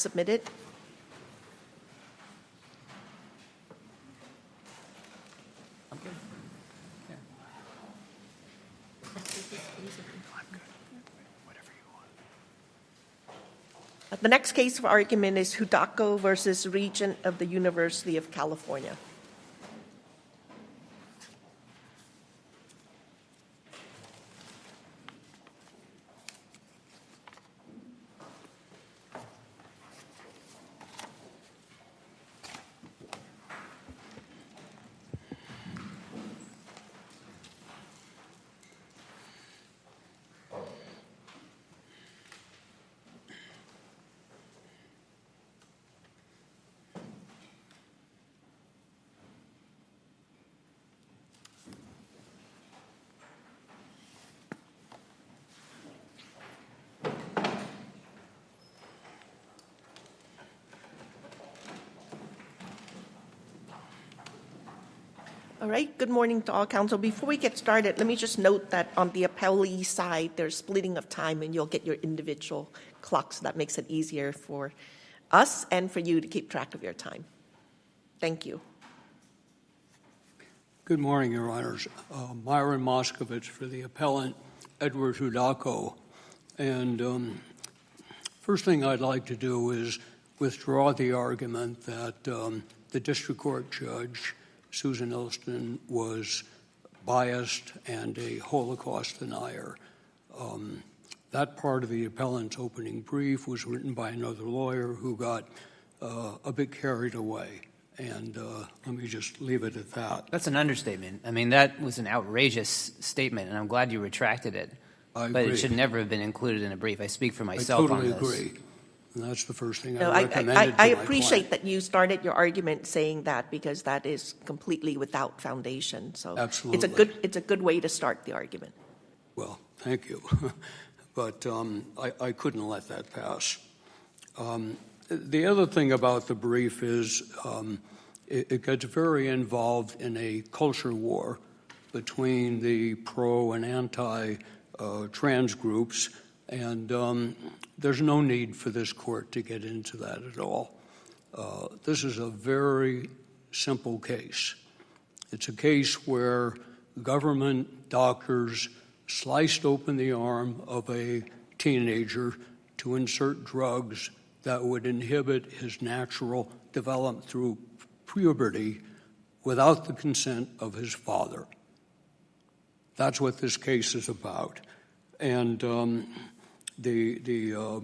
submitted. The next case for argument is Hudako versus Regent of the University of California. All right, good morning to all council. Before we get started, let me just note that on the appellee side, there's splitting of time and you'll get your individual clocks. So that makes it easier for us and for you to keep track of your time. Thank you. Good morning, Your Honors. Myron Moskovich for the appellant, Edward Hudako. And first thing I'd like to do is withdraw the argument that the district court judge, Susan Ilston, was biased and a Holocaust denier. That part of the appellant's opening brief was written by another lawyer who got a bit carried away. And let me just leave it at that. That's an understatement. I mean, that was an outrageous statement, and I'm glad you retracted it. I but agree. It should never have been included in a brief. I speak for myself on this. I totally agree. And that's the first thing No, I recommended I to my appreciate client. that you started your argument saying that because that is completely without foundation. So Absolutely. it's a good way to start the argument. Well, thank you. But I couldn't let that pass. The other thing about the brief is it gets very involved in a culture war between the pro and anti-trans groups, and there's no need for this court to get into that at all. This is a very simple case. It's a case where government doctors sliced open the arm of a teenager to insert drugs that would inhibit his natural development through puberty without the consent of his father. That's what this case is about. And the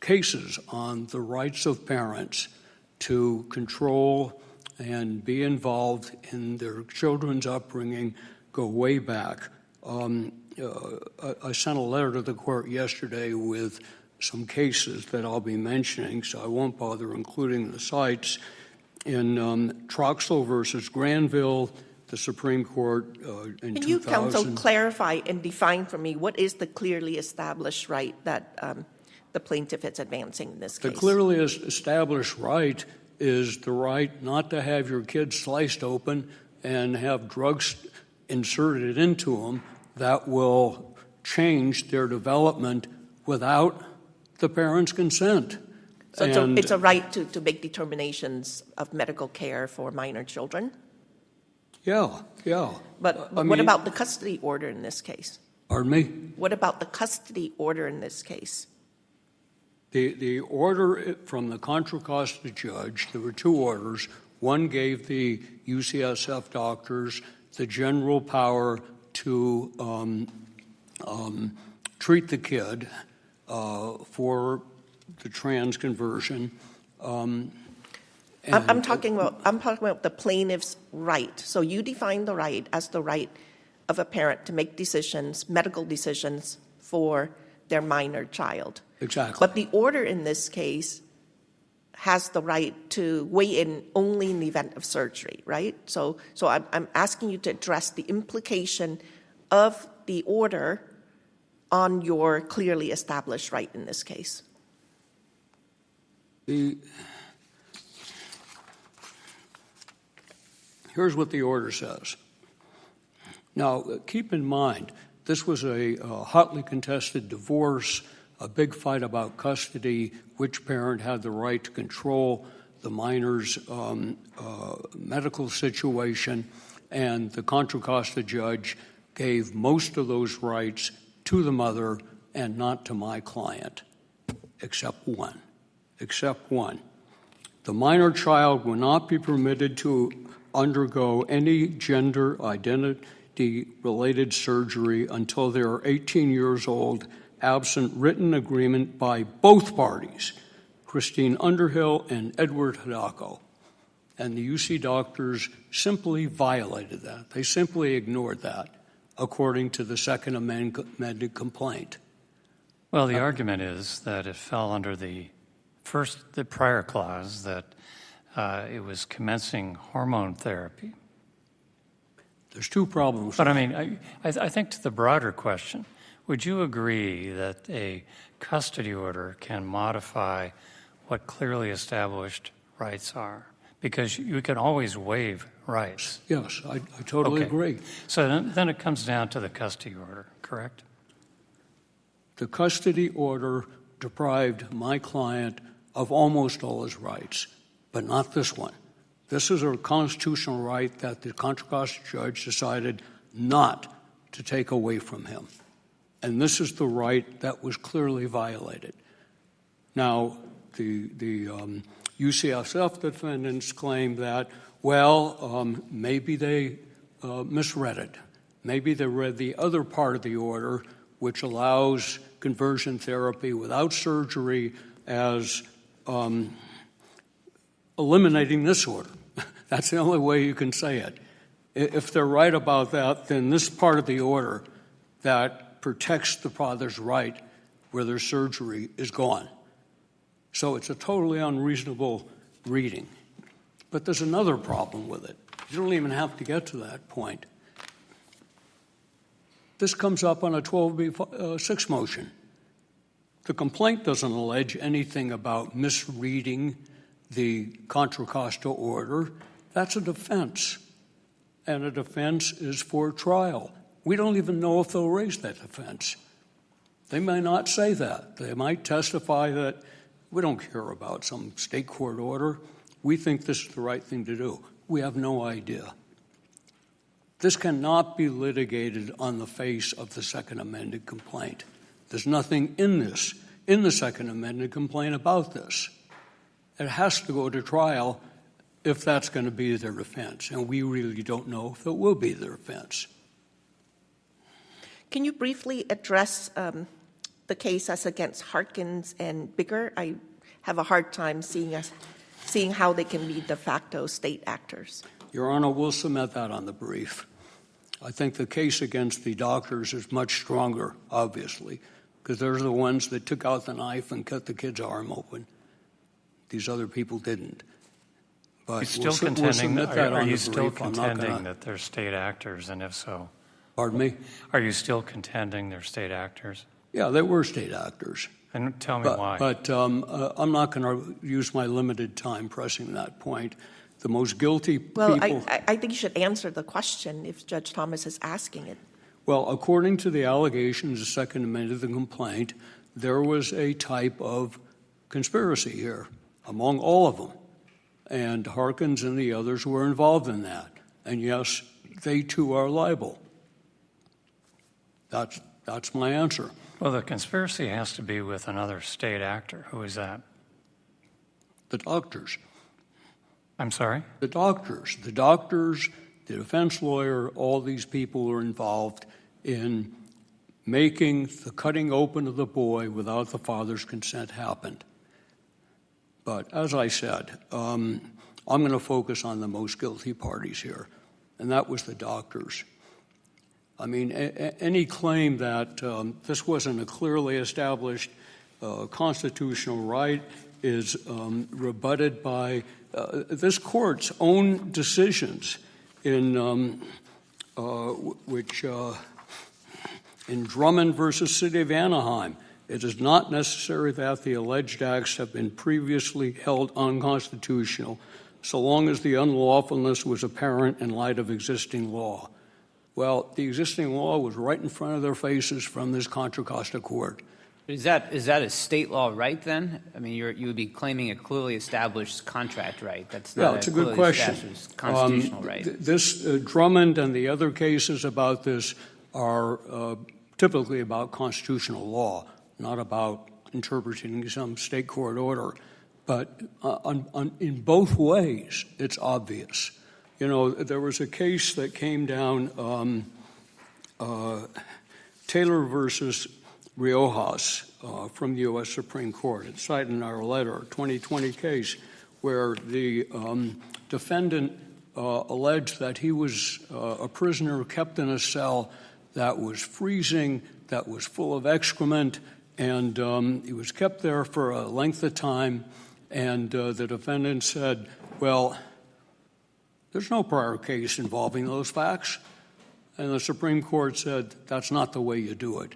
cases on the rights of parents to control and be involved in their children's upbringing go way back. I sent a letter to the court yesterday with some cases that I'll be mentioning, so I won't bother including the sites. In Troxel versus Granville, the Supreme Court in 2000. Can you, counsel, clarify and define for me what is the clearly established right that the plaintiff is advancing in this case? The clearly established right is the right not to have your kids sliced open and have drugs inserted into them that will change their development without the parents' consent. So it's a right to make determinations of medical care for minor children? Yeah. But what about the custody order in this case? Pardon me? What about the custody order in this case? The order from the Contra Costa judge, there were two orders. One gave the UCSF doctors the general power to treat the kid for the trans conversion. I'm talking about the plaintiff's right. So you define the right as the right of a parent to make decisions, medical decisions for their minor child. Exactly. But the order in this case has the right to weigh in only in the event of surgery, right? So I'm asking you to address the implication of the order on your clearly established right in this case. Here's what the order says. Now, keep in mind, this was a hotly contested divorce. a big fight about custody, which parent had the right to control the minor's medical situation, and the Contra Costa judge gave most of those rights to the mother and not to my client, except one. The minor child will not be permitted to undergo any gender identity-related surgery until they are 18 years old, absent written agreement by both parties, Christine Underhill and Edward Hidalgo. And the UC doctors simply violated that. They simply ignored that, according to the Second Amended complaint. Well, the argument is that it fell under the prior clause, that it was commencing hormone therapy. There's two problems. But I mean, I think to the broader question, would you agree that a custody order can modify what clearly established rights are? Because you can always waive rights. Yes, I totally agree. So then it comes down to the custody order, correct? The custody order deprived my client of almost all his rights, but not this one. This is a constitutional right that the Contra Costa judge decided not to take away from him. And this is the right that was clearly violated. Now, the UCSF defendants claim that, maybe they misread it. Maybe they read the other part of the order, which allows conversion therapy without surgery as eliminating this order. That's the only way you can say it. If they're right about that, then this part of the order that protects the father's right where their surgery is gone. So it's a totally unreasonable reading. But there's another problem with it. You don't even have to get to that point. This comes up on a 12b6 motion. The complaint doesn't allege anything about misreading the Contra Costa order. That's a defense, and a defense is for trial. We don't even know if they'll raise that defense. They may not say that. They might testify that we don't care about some state court order. We think this is the right thing to do. We have no idea. This cannot be litigated on the face of the Second Amended complaint. There's nothing in the Second Amended complaint about this. It has to go to trial if that's going to be their defense, and we really don't know if it will be their defense. Can you briefly address the case as against Harkins and Bigger? I have a hard time seeing how they can be de facto state actors. Your Honor, we'll submit that on the brief. I think the case against the doctors is much stronger, obviously, because they're the ones that took out the knife and cut the kid's arm open. These other people didn't. But are you still contending that that they're state actors, and if so? Pardon me? Are you still contending they're state actors? Yeah, they were state actors. And tell me why. But I'm not going to use my limited time pressing that point. The most guilty people... Well, I think you should answer the question if Judge Thomas is asking it. Well, according to the allegations, the Second Amendment of the complaint, there was a type of conspiracy here among all of them. And Harkins and the others were involved in that. And yes, they too are liable. That's my answer. Well, the conspiracy has to be with another state actor. Who is that? The doctors. I'm sorry? The doctors. The doctors, the defense lawyer, all these people are involved in making the cutting open of the boy without the father's consent happen. But as I said, I'm going to focus on the most guilty parties here, and that was the doctors. I mean, any claim that this wasn't a clearly established constitutional right is rebutted by this court's own decisions in Drummond versus City of Anaheim. It is not necessary that the alleged acts have been previously held unconstitutional, so long as the unlawfulness was apparent in light of existing law. Well, the existing law was right in front of their faces from this Contra Costa court. Is that a state law right then? I mean, you would be claiming a clearly established contract right. That's not it's a good clearly question. established constitutional right. This Drummond and the other cases about this are typically about constitutional law, not about interpreting some state court order. But in both ways, it's obvious. You know, there was a case that came down, Taylor versus Riojas from the U.S. Supreme Court. It's cited in our letter, 2020 case, where the defendant alleged that he was a prisoner kept in a cell that was freezing, that was full of excrement, and he was kept there for a length of time, and the defendant said, well, there's no prior case involving those facts. And the Supreme Court said, that's not the way you do it.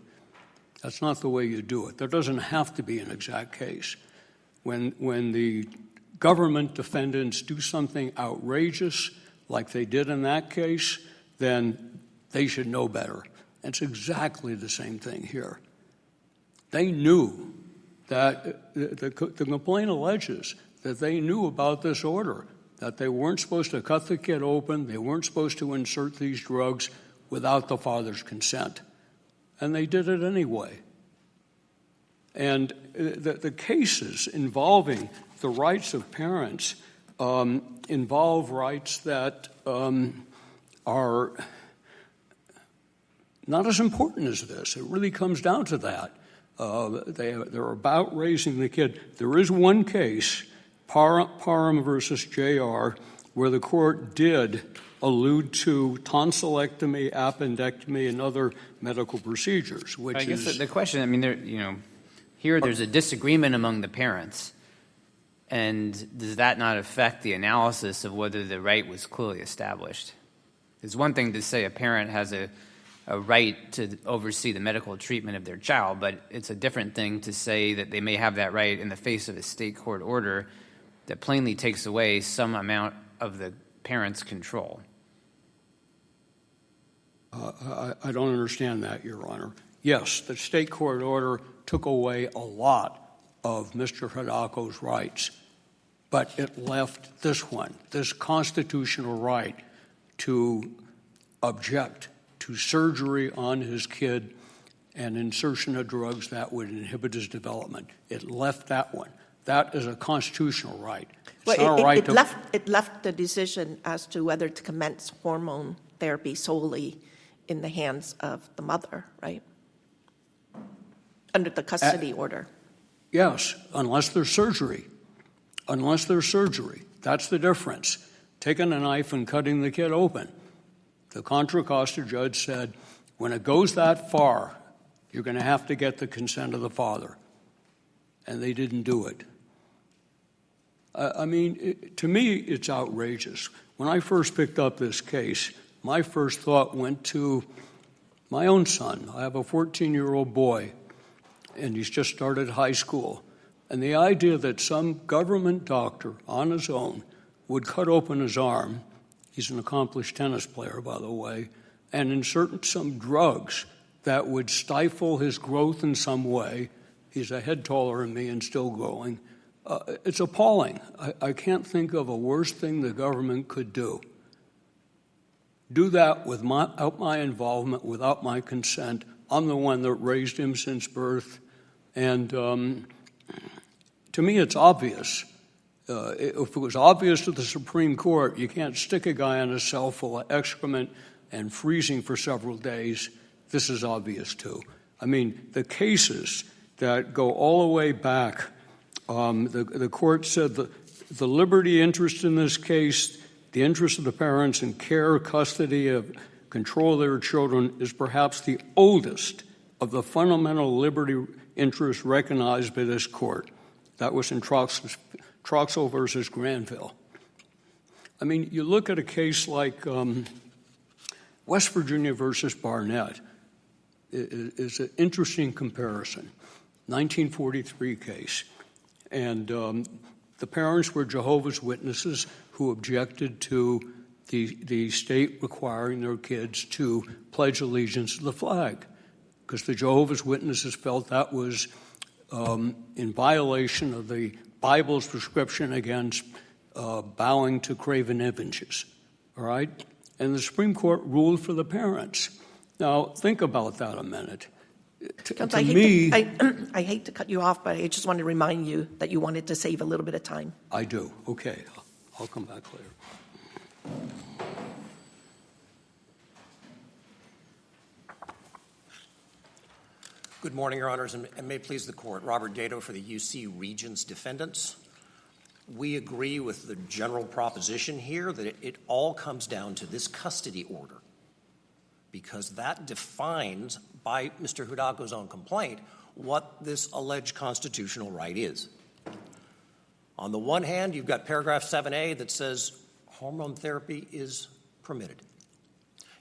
That's not the way you do it. There doesn't have to be an exact case. When the government defendants do something outrageous, like they did in that case, then they should know better. It's exactly the same thing here. They knew that the complaint alleges that they knew about this order, that they weren't supposed to cut the kid open, they weren't supposed to insert these drugs without the father's consent. And they did it anyway. And the cases involving the rights of parents involve rights that are not as important as this. It really comes down to that. They're about raising the kid. There is one case, Parham versus J.R., where the court did allude to tonsillectomy, appendectomy, and other medical procedures, which I guess is the question, I mean, here there's a disagreement among the parents, and does that not affect the analysis of whether the right was clearly established? It's one thing to say a parent has a right to oversee the medical treatment of their child, but it's a different thing to say that they may have that right in the face of a state court order that plainly takes away some amount of the parent's control. I don't understand that, Your Honor. Yes, the state court order took away a lot of Mr. Hidako's rights, but it left this one, this constitutional right to object to surgery on his kid and insertion of drugs that would inhibit his development. It left that one. That is a constitutional right. It's not a right it left the decision as to whether to commence hormone therapy solely in the hands of the mother, right? Under the custody order. Yes, unless there's surgery. Unless there's surgery. That's the difference. Taking a knife and cutting the kid open. The Contra Costa judge said, when it goes that far, you're going to have to get the consent of the father. And they didn't do it. To me, it's outrageous. When I first picked up this case, my first thought went to my own son. I have a 14-year-old boy, and he's just started high school. And the idea that some government doctor on his own would cut open his arm, he's an accomplished tennis player, by the way, and insert some drugs that would stifle his growth in some way. He's a head taller than me and still growing. It's appalling. I can't think of a worse thing the government could do. Do that without my involvement, without my consent. I'm the one that raised him since birth. And to me, it's obvious. If it was obvious to the Supreme Court, you can't stick a guy in a cell full of excrement and freezing for several days. This is obvious, too. I mean, the cases that go all the way back, the court said the liberty interest in this case, the interest of the parents in care, custody, of control of their children is perhaps the oldest of the fundamental liberty interests recognized by this court. That was in Troxel versus Granville. I mean, you look at a case like West Virginia versus Barnett is an interesting comparison. 1943 case. And the parents were Jehovah's Witnesses who objected to the state requiring their kids to pledge allegiance to the flag because the Jehovah's Witnesses felt that was in violation of the Bible's prescription against bowing to graven images, all right? And the Supreme Court ruled for the parents. Now, think about that a minute. Counsel, I hate to cut you off, but I just want to remind you that you wanted to save a little bit of time. I do. Okay. I'll come back later. Good morning, Your Honors, and may it please the Court. Robert Dato for the UC Regents defendants. We agree with the general proposition here that it all comes down to this custody order, because that defines, by Mr. Hudako's own complaint, what this alleged constitutional right is. On the one hand, you've got paragraph 7A that says hormone therapy is permitted.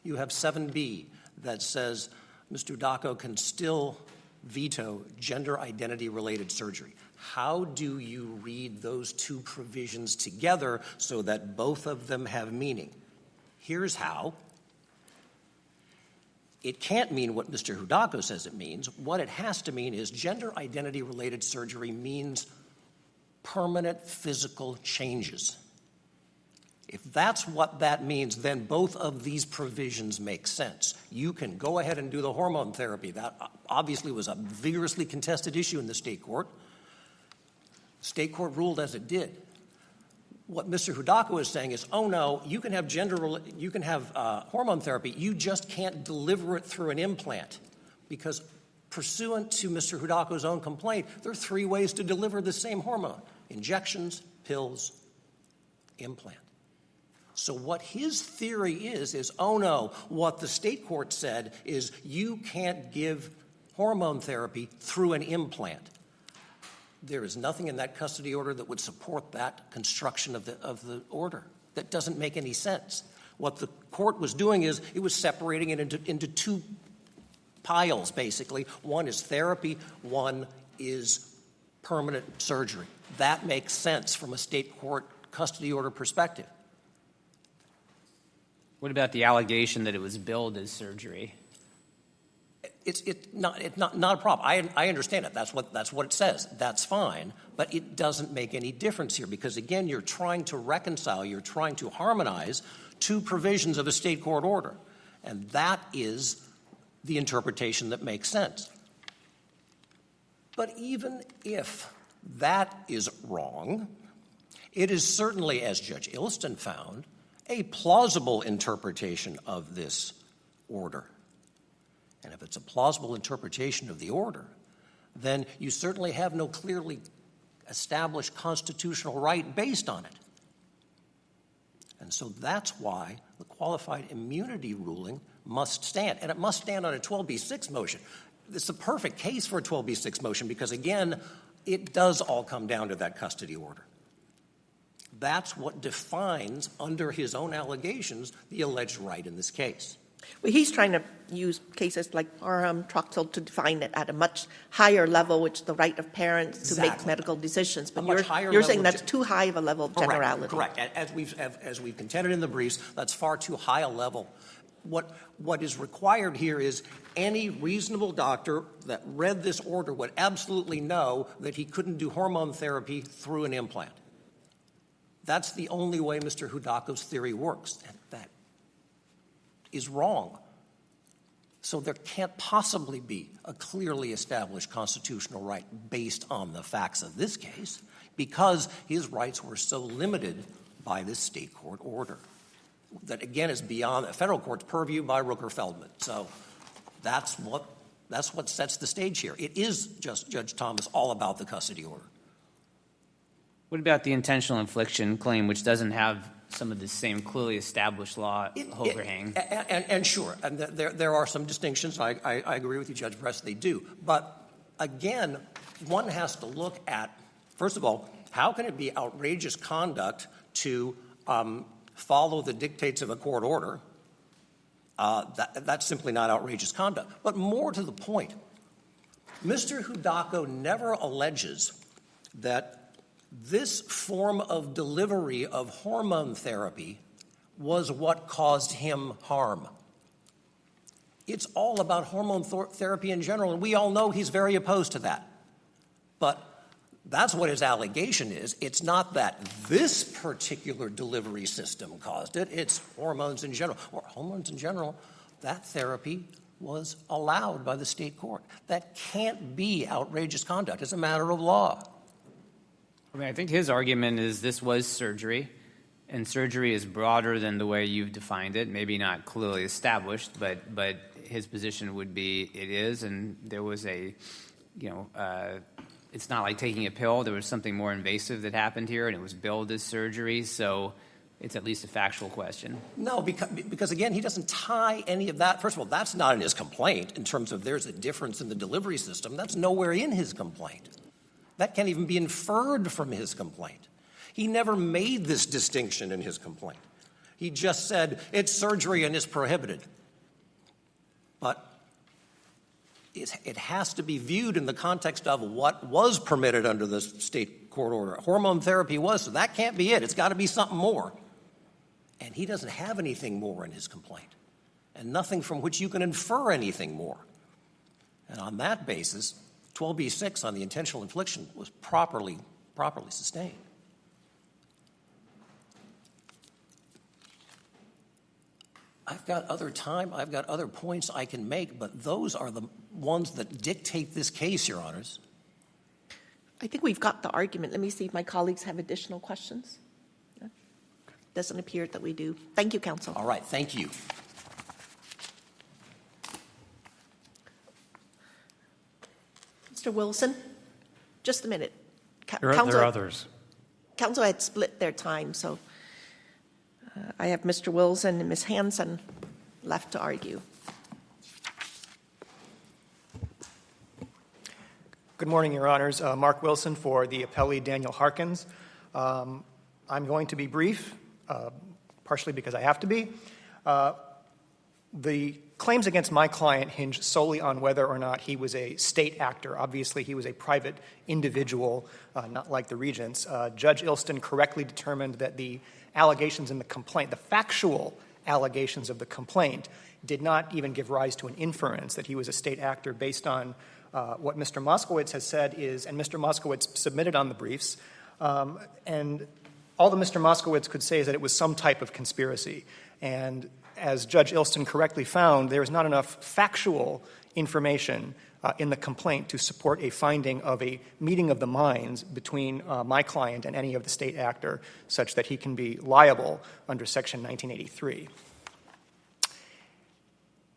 You have 7B that says Mr. Hudako can still veto gender identity-related surgery. How do you read those two provisions together so that both of them have meaning? Here's how. It can't mean what Mr. Hudako says it means. What it has to mean is gender identity-related surgery means permanent physical changes. If that's what that means, then both of these provisions make sense. You can go ahead and do the hormone therapy. That obviously was a vigorously contested issue in the state court. The state court ruled as it did. What Mr. Hudako is saying is, oh no, you can have hormone therapy. You just can't deliver it through an implant, because pursuant to Mr. Hudako's own complaint, there are 3 ways to deliver the same hormone: injections, pills, implant. So what his theory is, oh no, what the state court said is you can't give hormone therapy through an implant. There is nothing in that custody order that would support that construction of the order. That doesn't make any sense. What the court was doing is it was separating it into 2 piles, basically. One is therapy, one is permanent surgery. That makes sense from a state court custody order perspective. What about the allegation that it was billed as surgery? It's not a problem. I understand it. That's what it says. That's fine. But it doesn't make any difference here, because, again, you're trying to reconcile, you're trying to harmonize 2 provisions of a state court order. And that is the interpretation that makes sense. But even if that is wrong, it is certainly, as Judge Ilston found, a plausible interpretation of this order. And if it's a plausible interpretation of the order, then you certainly have no clearly established constitutional right based on it. And so that's why the qualified immunity ruling must stand. And it must stand on a 12b6 motion. It's the perfect case for a 12b6 motion because, again, it does all come down to that custody order. That's what defines, under his own allegations, the alleged right in this case. Well, he's trying to use cases like Parham, Troxel to define it at a much higher level, which is the right of parents to make medical decisions. But you're saying that's too high of a level of generality. Correct. As we've contended in the briefs, that's far too high a level. What is required here is any reasonable doctor that read this order would absolutely know that he couldn't do hormone therapy through an implant. That's the only way Mr. Hudako's theory works. And that is wrong. So there can't possibly be a clearly established constitutional right based on the facts of this case, because his rights were so limited by this state court order. That, again, is beyond the federal court's purview by Rooker-Feldman. So that's what sets the stage here. It is, just Judge Thomas, all about the custody order. What about the intentional infliction claim, which doesn't have some of the same clearly established law overhang? And sure, and there are some distinctions. I agree with you, Judge Press, they do. But again, one has to look at, first of all, how can it be outrageous conduct to follow the dictates of a court order? That's simply not outrageous conduct. But more to the point, Mr. Hudako never alleges that this form of delivery of hormone therapy was what caused him harm. It's all about hormone therapy in general, and we all know he's very opposed to that. That's what his allegation is. It's not that this particular delivery system caused it. It's hormones in general. Or hormones in general, that therapy was allowed by the state court. That can't be outrageous conduct. It's a matter of law. I mean, I think his argument is this was surgery, and surgery is broader than the way you've defined it. Maybe not clearly established, but his position would be it is, and there was a, it's not like taking a pill. There was something more invasive that happened here, and it was billed as surgery, so it's at least a factual question. No, because again, he doesn't tie any of that. First of all, that's not in his complaint in terms of there's a difference in the delivery system. That's nowhere in his complaint. That can't even be inferred from his complaint. He never made this distinction in his complaint. He just said it's surgery and it's prohibited. But it has to be viewed in the context of what was permitted under the state court order. Hormone therapy was, so that can't be it. It's got to be something more. And he doesn't have anything more in his complaint, and nothing from which you can infer anything more. And on that basis, 12b-6 on the intentional infliction was properly sustained. I've got other time, I've got other points I can make, but those are the ones that dictate this case, Your Honors. I think we've got the argument. Let me see if my colleagues have additional questions. No? Doesn't appear that we do. Thank you, counsel. All right, thank you. Mr. Wilson, just a minute. There are others. Counsel had split their time, so I have Mr. Wilson and Ms. Hansen left to argue. Good morning, Your Honors. Mark Wilson for the appellee Daniel Harkins. I'm going to be brief, partially because I have to be. The claims against my client hinge solely on whether or not he was a state actor. Obviously, he was a private individual, not like the Regents. Judge Ilston correctly determined that the allegations in the complaint, the factual allegations of the complaint, did not even give rise to an inference that he was a state actor based on what Mr. Moskowitz has said is, and Mr. Moskowitz submitted on the briefs, and all that Mr. Moskowitz could say is that it was some type of conspiracy. And as Judge Ilston correctly found, there is not enough factual information in the complaint to support a finding of a meeting of the minds between my client and any of the state actor such that he can be liable under Section 1983.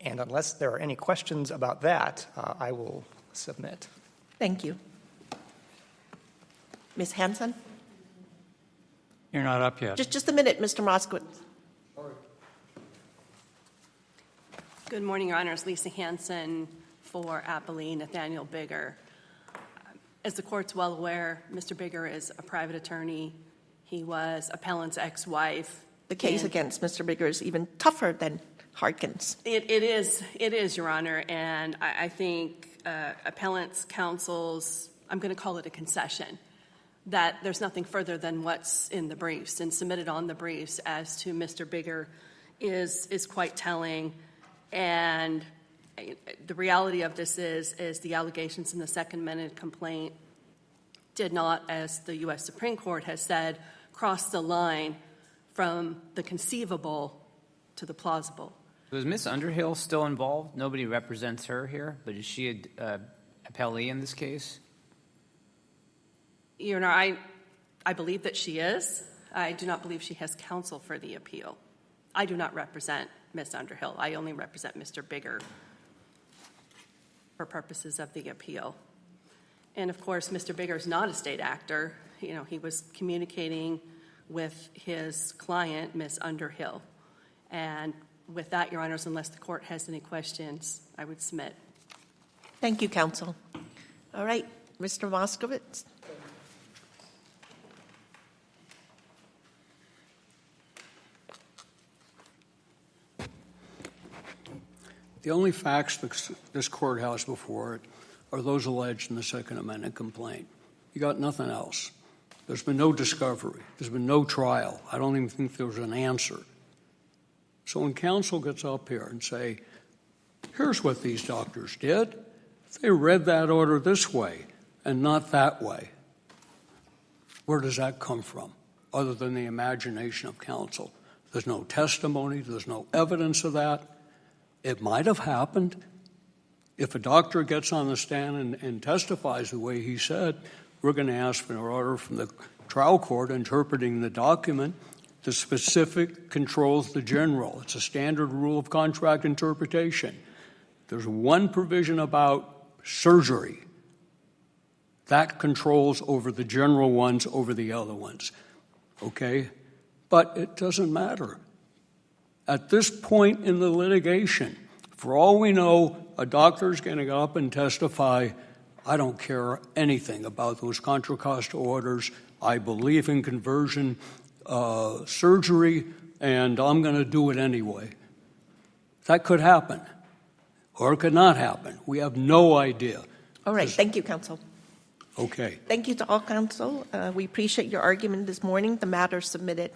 And unless there are any questions about that, I will submit. Thank you. Ms. Hansen? You're not up yet. Just a minute, Mr. Moskowitz. Good morning, Your Honors. Lisa Hansen for appellee Nathaniel Bigger. As the court's well aware, Mr. Bigger is a private attorney. He was appellant's ex-wife. The case against Mr. Bigger is even tougher than Harkins. It is, Your Honor, and I think appellant's counsel's, I'm going to call it a concession, that there's nothing further than what's in the briefs and submitted on the briefs as to Mr. Bigger is quite telling. And the reality of this is the allegations in the second amended complaint did not, as the U.S. Supreme Court has said, cross the line from the conceivable to the plausible. Was Ms. Underhill still involved? Nobody represents her here, but is she an appellee in this case? Your Honor, I believe that she is. I do not believe she has counsel for the appeal. I do not represent Ms. Underhill. I only represent Mr. Bigger for purposes of the appeal. And of course, Mr. Bigger is not a state actor. You know, he was communicating with his client, Ms. Underhill. And with that, Your Honors, unless the court has any questions, I would submit. Thank you, counsel. All right, Mr. Moskowitz. The only facts this court has before it are those alleged in the Second Amendment complaint. You got nothing else. There's been no discovery. There's been no trial. I don't even think there was an answer. So when counsel gets up here and say, here's what these doctors did, they read that order this way and not that way, Where does that come from, other than the imagination of counsel? There's no testimony. There's no evidence of that. It might have happened. If a doctor gets on the stand and testifies the way he said, we're going to ask for an order from the trial court interpreting the document. The specific controls the general. It's a standard rule of contract interpretation. There's one provision about surgery. That controls over the general ones over the other ones. Okay? But it doesn't matter. At this point in the litigation, for all we know, a doctor's going to go up and testify, I don't care anything about those Contra Costa orders. I believe in conversion surgery, and I'm going to do it anyway. That could happen, or it could not happen. We have no idea. All right. Thank you, counsel. Okay. Thank you to all counsel. We appreciate your argument this morning. The matter submitted.